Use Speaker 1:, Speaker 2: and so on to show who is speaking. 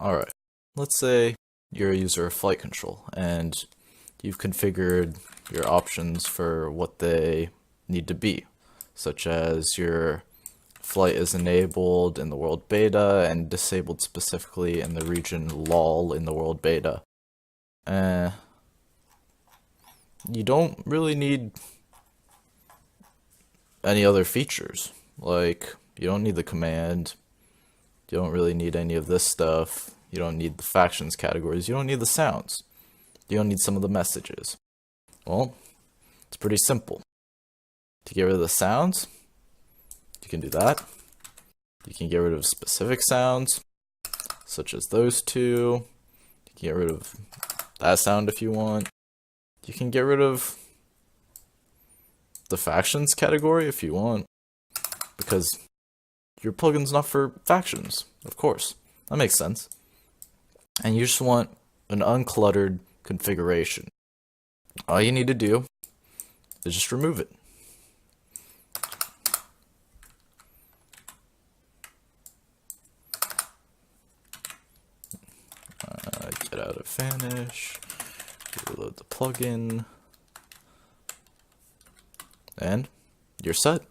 Speaker 1: Alright, let's say you're a user of FlightControl and you've configured your options for what they need to be, such as your flight is enabled in the world beta and disabled specifically in the region LOL in the world beta. You don't really need any other features. Like, you don't need the command, you don't really need any of this stuff, you don't need the factions categories, you don't need the sounds, you don't need some of the messages. Well, it's pretty simple. To get rid of the sounds, you can do that. You can get rid of specific sounds, such as those two. You can get rid of that sound if you want. You can get rid of the factions category if you want, because your plugin's not for factions, of course. That makes sense. And you just want an uncluttered configuration. All you need to do is just remove it. Get out of vanish, reload the plugin, and you're set.